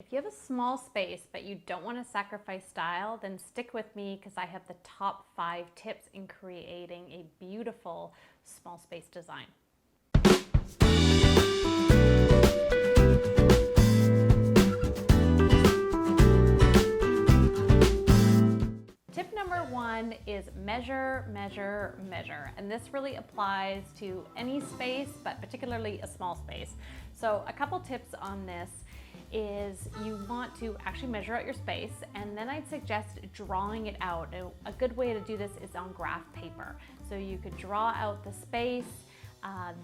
If you have a small space but you don't want to sacrifice style, then stick with me because I have the top 5 tips in creating a beautiful small space design. Tip number 1 is measure, measure, measure. And this really applies to any space, but particularly a small space. So a couple tips on this is you want to actually measure out your space, and then I'd suggest drawing it out. A good way to do this is on graph paper. So you could draw out the space,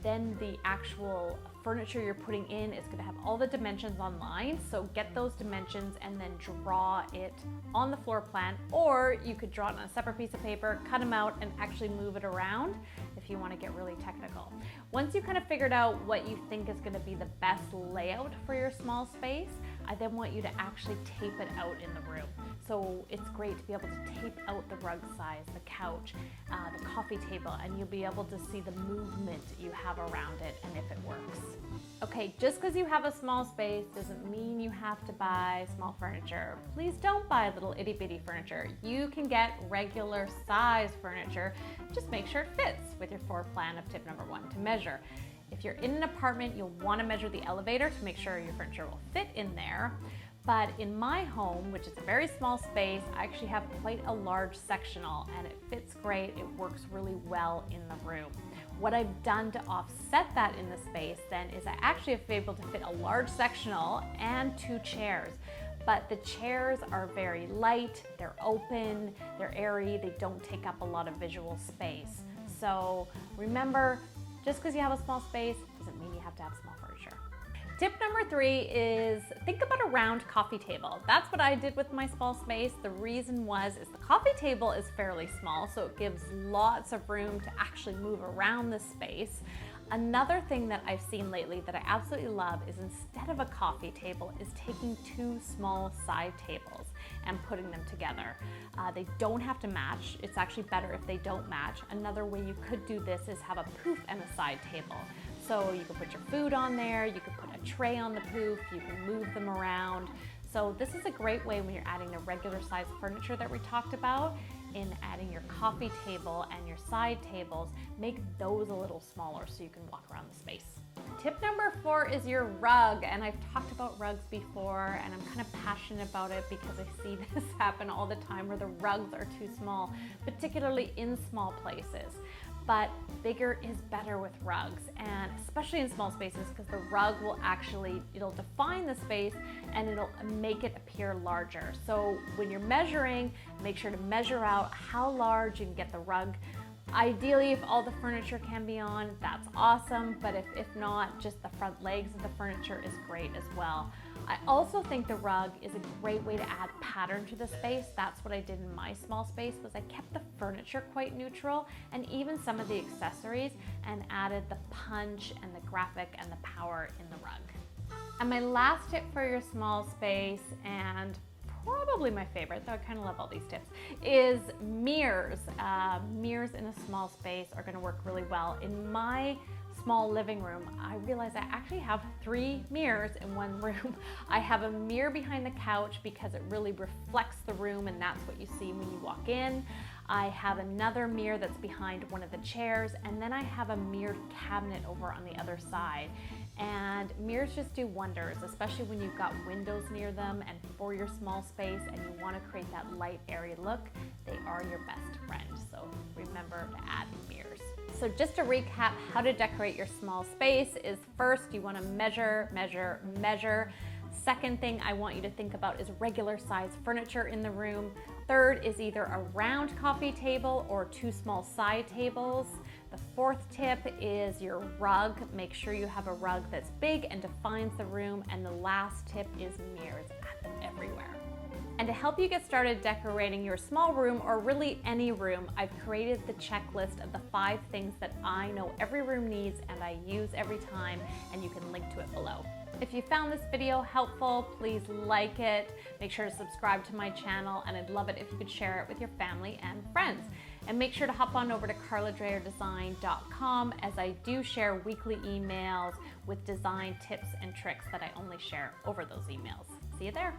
then the actual furniture you're putting in is going to have all the dimensions online, so get those dimensions and then draw it on the floor plan, or you could draw it on a separate piece of paper, cut them out and actually move it around if you want to get really technical. Once you kind of figured out what you think is going to be the best layout for your small space, I then want you to actually tape it out in the room. So it's great to be able to tape out the rug size, the couch, the coffee table, and you'll be able to see the movement you have around it and if it works. Okay, just because you have a small space doesn't mean you have to buy small furniture. Please don't buy little itty bitty furniture. You can get regular size furniture. Just make sure it fits with your floor plan of tip number 1, to measure. If you're in an apartment, you'll want to measure the elevator to make sure your furniture will fit in there. But in my home, which is a very small space, I actually have quite a large sectional and it fits great. It works really well in the room. What I've done to offset that in the space then is I actually have been able to fit a large sectional and 2 chairs. But the chairs are very light, they're open, they're airy, they don't take up a lot of visual space. So remember, just because you have a small space doesn't mean you have to have small furniture. Tip number 3 is think about a round coffee table. That's what I did with my small space. The reason is the coffee table is fairly small, so it gives lots of room to actually move around the space. Another thing that I've seen lately that I absolutely love is instead of a coffee table is taking 2 small side tables and putting them together. They don't have to match. It's actually better if they don't match. Another way you could do this is have a poof and a side table. So you can put your food on there, you can put a tray on the poof, you can move them around. So this is a great way when you're adding the regular size furniture that we talked about, in adding your coffee table and your side tables, make those a little smaller so you can walk around the space. Tip number 4 is your rug, and I've talked about rugs before and I'm kind of passionate about it because I see this happen all the time where the rugs are too small, particularly in small places. But bigger is better with rugs, and especially in small spaces, because the rug will it'll define the space and it'll make it appear larger. So when you're measuring, make sure to measure out how large you can get the rug. Ideally, if all the furniture can be on, that's awesome, but if not, just the front legs of the furniture is great as well. I also think the rug is a great way to add pattern to the space. That's what I did in my small space, was I kept the furniture quite neutral and even some of the accessories, and added the punch and the graphic and the power in the rug. And my last tip for your small space, and probably my favorite, though I kind of love all these tips, is mirrors. Mirrors in a small space are going to work really well. In my small living room, I realized I actually have 3 mirrors in one room. I have a mirror behind the couch because it really reflects the room and that's what you see when you walk in. I have another mirror that's behind one of the chairs, and then I have a mirrored cabinet over on the other side. And mirrors just do wonders, especially when you've got windows near them and for your small space and you want to create that light, airy look. They are your best friend, so remember to add mirrors. So just to recap, how to decorate your small space is, first you want to measure, measure, measure. Second thing I want you to think about is regular size furniture in the room. Third is either a round coffee table or 2 small side tables. The 4th tip is your rug. Make sure you have a rug that's big and defines the room. And the last tip is mirrors. Add them everywhere. And to help you get started decorating your small room, or really any room, I've created the checklist of the 5 things that I know every room needs and I use every time, and you can link to it below. If you found this video helpful, please like it. Make sure to subscribe to my channel, and I'd love it if you could share it with your family and friends. And make sure to hop on over to karladreyerdesign.com, as I do share weekly emails with design tips and tricks that I only share over those emails. See you there.